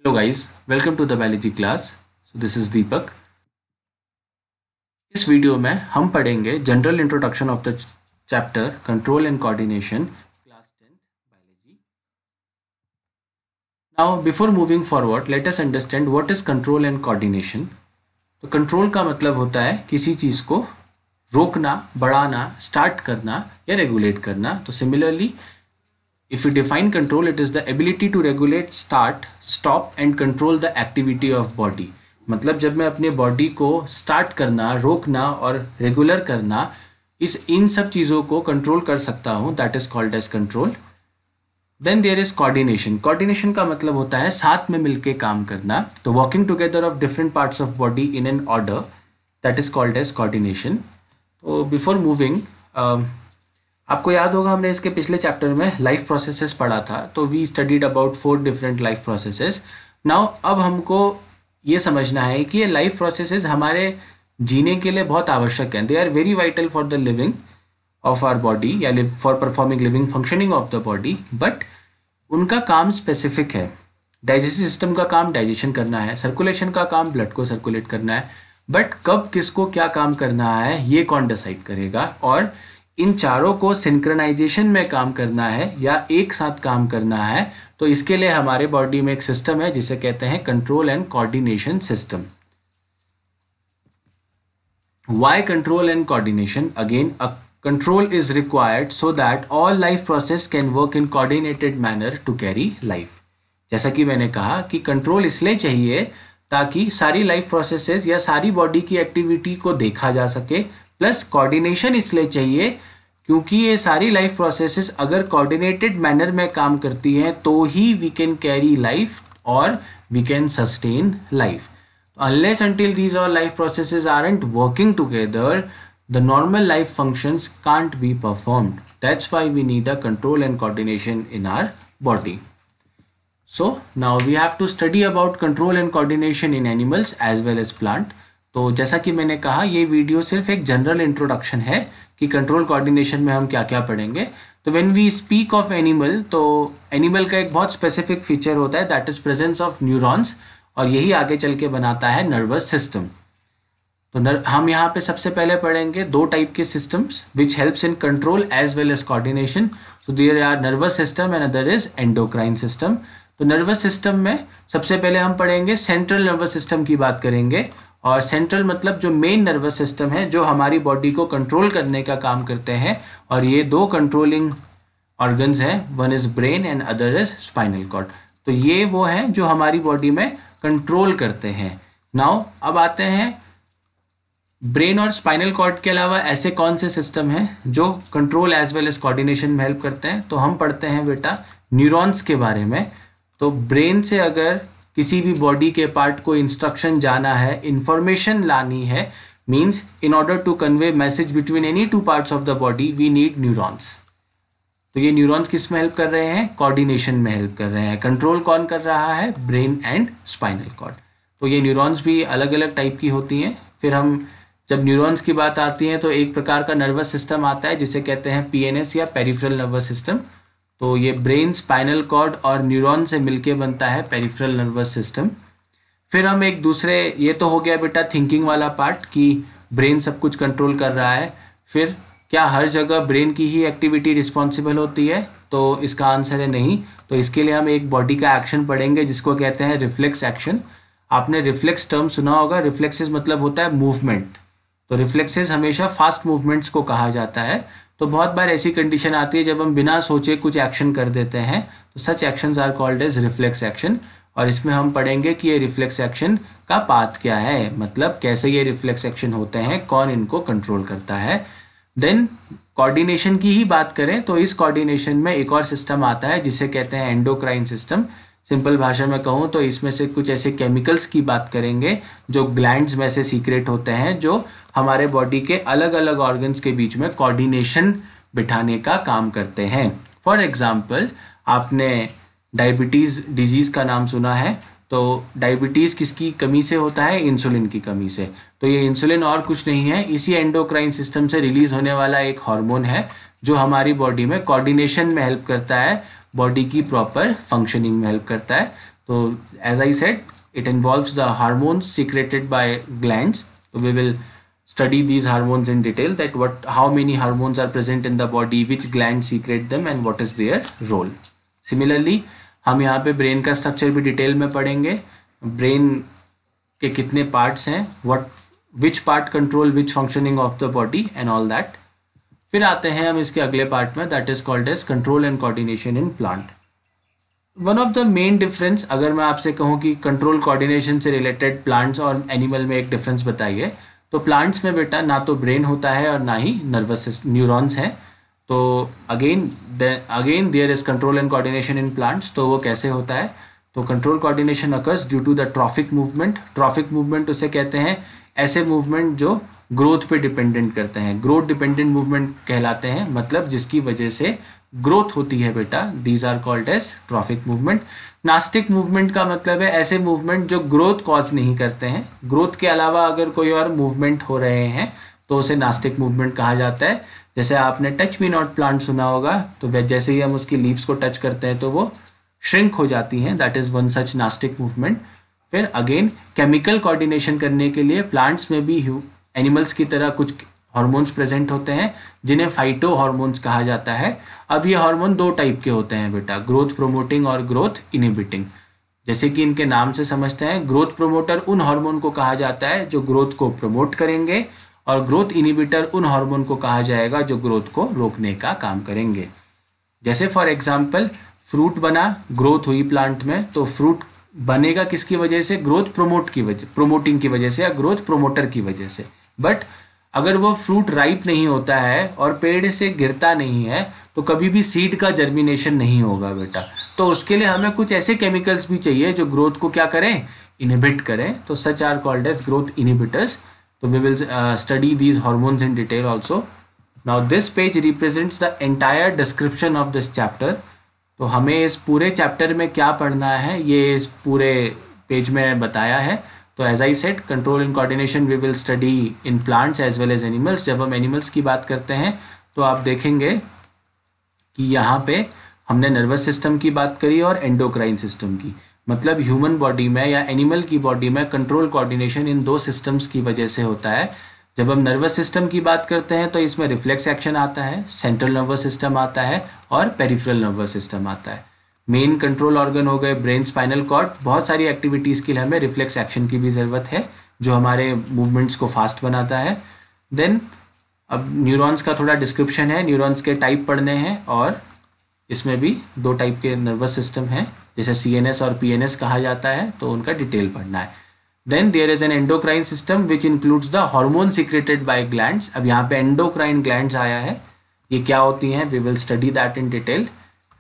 Hello guys, welcome to the biology class. So this is Deepak. इस video में हम पढ़ेंगे general introduction of the chapter control and coordination class 10th biology. Now before moving forward let us understand what is control and coordination. तो control का मतलब होता है किसी चीज़ को रोकना, बढ़ाना, स्टार्ट करना या रेगुलेट करना. तो similarly if we define control, it is the ability to regulate, start, stop and control the activity of body. मतलब जब मैं अपने बॉडी को स्टार्ट करना, रोकना और रेगुलर करना, इन सब चीज़ों को कंट्रोल कर सकता हूँ, that is called as control. Then there is coordination. Coordination का मतलब होता है साथ में मिलके काम करना. तो working together of different parts of body in an order, that is called as coordination. तो बिफोर मूविंग, आपको याद होगा हमने इसके पिछले चैप्टर में लाइफ प्रोसेसेस पढ़ा था. तो we studied about 4 different life processes. Now अब हमको ये समझना है कि ये लाइफ प्रोसेसेस हमारे जीने के लिए बहुत आवश्यक हैं. They are very vital for the living of our body या for performing living functioning of the body. But उनका काम स्पेसिफिक है. डाइजेस्टिव सिस्टम का काम डाइजेशन करना है, सर्कुलेशन का काम ब्लड को सर्कुलेट करना है. बट कब किसको क्या काम करना है ये कौन डिसाइड करेगा, और इन चारों को सिंक्रोनाइजेशन में काम करना है या एक साथ काम करना है. तो इसके लिए हमारे बॉडी में एक सिस्टम है जिसे कहते हैं control and coordination system. Why control and coordination? Again, a control is required so that all life process can work in coordinated manner to carry life. जैसा कि मैंने कहा कि कंट्रोल इसलिए चाहिए ताकि सारी लाइफ प्रोसेसेस या सारी बॉडी की एक्टिविटी को देखा जा सके. प्लस कोऑर्डिनेशन इसलिए चाहिए क्योंकि ये सारी लाइफ प्रोसेसेस अगर कोऑर्डिनेटेड मैनर में काम करती हैं तो ही वी कैन कैरी लाइफ और we can sustain life. Unless until these all life processes aren't working together, the normal life functions can't be performed. That's why we need a control and coordination in our body. So now we have to study about control and coordination in animals as well as plant. तो जैसा कि मैंने कहा ये video सिर्फ एक general introduction है कि कंट्रोल कोऑर्डिनेशन में हम क्या क्या पढ़ेंगे. तो when we speak of animal, तो एनिमल का एक बहुत स्पेसिफिक फीचर होता है, that is presence of neurons, और यही आगे चल के बनाता है नर्वस सिस्टम. तो हम यहाँ पे सबसे पहले पढ़ेंगे 2 टाइप के systems which helps in control as well as coordination. So there are nervous system and other is endocrine system. तो नर्वस सिस्टम में सबसे पहले हम पढ़ेंगे सेंट्रल नर्वस सिस्टम की बात करेंगे. और सेंट्रल मतलब जो मेन नर्वस सिस्टम है जो हमारी बॉडी को कंट्रोल करने का काम करते हैं. और ये 2 कंट्रोलिंग ऑर्गन्स हैं, one is brain and other is spinal cord. तो ये वो हैं जो हमारी बॉडी में कंट्रोल करते हैं. नाउ अब आते हैं ब्रेन और स्पाइनल कॉर्ड के अलावा ऐसे कौन से सिस्टम हैं जो control as well as coordination में हेल्प करते हैं. तो हम पढ़ते हैं बेटा न्यूरॉन्स के बारे में. तो ब्रेन से अगर किसी भी बॉडी के पार्ट को इंस्ट्रक्शन जाना है, इंफॉर्मेशन लानी है, means in order to convey message between any 2 parts of the body we need neurons. तो ये न्यूरॉन्स किस में हेल्प कर रहे हैं? कोऑर्डिनेशन में हेल्प कर रहे हैं. कंट्रोल कौन कर रहा है? Brain and spinal cord. तो ये न्यूरॉन्स भी अलग अलग टाइप की होती हैं. फिर हम जब न्यूरॉन्स की बात आती है तो एक प्रकार का नर्वस सिस्टम आता है जिसे कहते हैं पीएनएस या पेरिफेरल नर्वस सिस्टम. तो ये ब्रेन, स्पाइनल कॉर्ड और न्यूरॉन से मिलके बनता है पेरिफेरल नर्वस सिस्टम. फिर हम एक दूसरे, ये तो हो गया बेटा थिंकिंग वाला पार्ट कि ब्रेन सब कुछ कंट्रोल कर रहा है. फिर क्या हर जगह ब्रेन की ही एक्टिविटी रिस्पॉन्सिबल होती है? तो इसका आंसर है नहीं. तो इसके लिए हम एक बॉडी का एक्शन पढ़ेंगे जिसको कहते हैं रिफ्लेक्स एक्शन. आपने रिफ्लेक्स टर्म सुना होगा. रिफ्लेक्सेस मतलब होता है मूवमेंट. तो रिफ्लेक्सेस हमेशा फास्ट मूवमेंट्स को कहा जाता है. तो बहुत बार ऐसी कंडीशन आती है जब हम बिना सोचे कुछ एक्शन कर देते हैं, तो such actions are called as reflex action. और इसमें हम पढ़ेंगे कि ये रिफ्लेक्स एक्शन का पाथ क्या है, मतलब कैसे ये रिफ्लेक्स एक्शन होते हैं, कौन इनको कंट्रोल करता है. देन कोऑर्डिनेशन की ही बात करें तो इस कोऑर्डिनेशन में एक और सिस्टम आता है जिसे कहते हैं एंडोक्राइन सिस्टम. सिंपल भाषा में कहूँ तो इसमें से कुछ ऐसे केमिकल्स की बात करेंगे जो ग्लैंड्स में से सीक्रेट होते हैं, जो हमारे बॉडी के अलग अलग ऑर्गन्स के बीच में कोऑर्डिनेशन बिठाने का काम करते हैं. फॉर एग्जाम्पल, आपने डायबिटीज़ डिजीज़ का नाम सुना है. तो डायबिटीज़ किसकी कमी से होता है? इंसुलिन की कमी से. तो ये इंसुलिन और कुछ नहीं है, इसी एंडोक्राइन सिस्टम से रिलीज होने वाला एक हार्मोन है जो हमारी बॉडी में कोऑर्डिनेशन में हेल्प करता है, बॉडी की प्रॉपर फंक्शनिंग में हेल्प करता है. तो as I said, it involves the hormones secreted by glands. So we will study these hormones in detail, that how many hormones are present in the body, which glands secrete them and what is their role. Similarly हम यहाँ पे brain का structure भी detail में पढ़ेंगे, brain के कितने parts हैं, which part control which functioning of the body and all that. फिर आते हैं हम इसके अगले पार्ट में, that is called as control and coordination in plant. One of the main difference, अगर मैं आपसे कहूँ कि कंट्रोल कोऑर्डिनेशन से रिलेटेड प्लांट्स और एनिमल में एक डिफरेंस बताइए, तो प्लांट्स में बेटा ना तो ब्रेन होता है और ना ही नर्वस न्यूरॉन्स हैं. तो again there is control and coordination in plants. तो वो कैसे होता है? तो control coordination occurs due to the trophic movement. Trophic movement उसे कहते हैं ऐसे मूवमेंट जो ग्रोथ पे डिपेंडेंट करते हैं, ग्रोथ डिपेंडेंट मूवमेंट कहलाते हैं, मतलब जिसकी वजह से ग्रोथ होती है बेटा. These are called as trophic movement. Nastic movement का मतलब है ऐसे मूवमेंट जो ग्रोथ कॉज नहीं करते हैं. ग्रोथ के अलावा अगर कोई और मूवमेंट हो रहे हैं तो उसे नास्टिक मूवमेंट कहा जाता है. जैसे आपने टच मी नॉट प्लांट सुना होगा, तो जैसे ही हम उसकी लीव्स को टच करते हैं तो वो श्रिंक हो जाती हैं. That is one such nastic movement. फिर अगेन केमिकल कोऑर्डिनेशन करने के लिए प्लांट्स में भी एनिमल्स की तरह कुछ हार्मोन्स प्रेजेंट होते हैं जिन्हें फाइटो हार्मोन्स कहा जाता है. अब ये हार्मोन दो टाइप के होते हैं बेटा, ग्रोथ प्रोमोटिंग और ग्रोथ इनहिबिटिंग. जैसे कि इनके नाम से समझते हैं, ग्रोथ प्रोमोटर उन हार्मोन को कहा जाता है जो ग्रोथ को प्रमोट करेंगे, और ग्रोथ इनहिबिटर उन हार्मोन को कहा जाएगा जो ग्रोथ को रोकने का काम करेंगे. जैसे फॉर एग्जाम्पल फ्रूट बना, ग्रोथ हुई प्लांट में, तो फ्रूट बनेगा किसकी वजह से? ग्रोथ प्रोमोटिंग की वजह से या ग्रोथ प्रोमोटर की वजह से. बट अगर वो फ्रूट राइप नहीं होता है और पेड़ से गिरता नहीं है तो कभी भी सीड का जर्मिनेशन नहीं होगा बेटा. तो उसके लिए हमें कुछ ऐसे केमिकल्स भी चाहिए जो ग्रोथ को क्या करें? इनहिबिट करें. तो such are called as growth inhibitors. तो we will study these hormones in detail also. Now this page represents the entire description of this chapter. तो हमें इस पूरे चैप्टर में क्या पढ़ना है ये इस पूरे पेज में बताया है. तो as I said, control and coordination we will study in plants as well as animals. जब हम एनिमल्स की बात करते हैं तो आप देखेंगे कि यहाँ पे हमने नर्वस सिस्टम की बात करी और एंडोक्राइन सिस्टम की. मतलब ह्यूमन बॉडी में या एनिमल की बॉडी में कंट्रोल कोऑर्डिनेशन इन दो सिस्टम्स की वजह से होता है. जब हम नर्वस सिस्टम की बात करते हैं तो इसमें रिफ्लेक्स एक्शन आता है, सेंट्रल नर्वस सिस्टम आता है और पेरिफेरल नर्वस सिस्टम आता है. मेन कंट्रोल ऑर्गन हो गए ब्रेन, स्पाइनल कॉर्ड. बहुत सारी एक्टिविटीज़ के लिए हमें रिफ्लेक्स एक्शन की भी ज़रूरत है जो हमारे मूवमेंट्स को फास्ट बनाता है. देन अब न्यूरॉन्स का थोड़ा डिस्क्रिप्शन है, न्यूरॉन्स के टाइप पढ़ने हैं, और इसमें भी दो टाइप के नर्वस सिस्टम हैं, जैसे CNS और PNS कहा जाता है, तो उनका डिटेल पढ़ना है. Then there is an endocrine system which includes the hormone secreted by glands. अब यहाँ पे एंडोक्राइन ग्लैंड्स आया है, ये क्या होती हैं? We will study that in detail.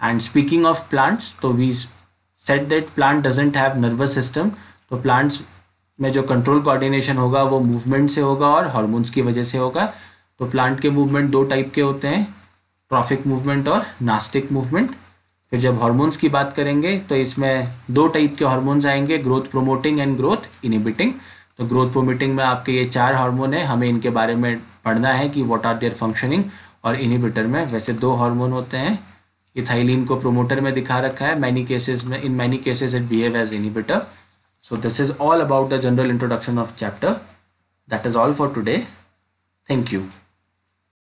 And speaking of plants, तो we said that plant doesn't have nervous system. तो प्लांट्स में जो कंट्रोल कोऑर्डिनेशन होगा वो मूवमेंट से होगा और हार्मोन्स की वजह से होगा. तो प्लांट के मूवमेंट दो टाइप के होते हैं, ट्रॉफिक मूवमेंट और नास्टिक मूवमेंट. फिर जब हार्मोन्स की बात करेंगे तो इसमें दो टाइप के हार्मोन्स आएंगे, growth promoting and growth inhibiting. तो ग्रोथ प्रोमोटिंग में आपके ये 4 हार्मोन है, हमें इनके बारे में पढ़ना है कि व्हाट आर देयर फंक्शनिंग. और इनहिबिटर में वैसे 2 हार्मोन होते हैं. इथाइलिन को प्रोमोटर में दिखा रखा है, in many cases it behave as inhibitor. So this is all about the general introduction of chapter. That is all for today. Thank you.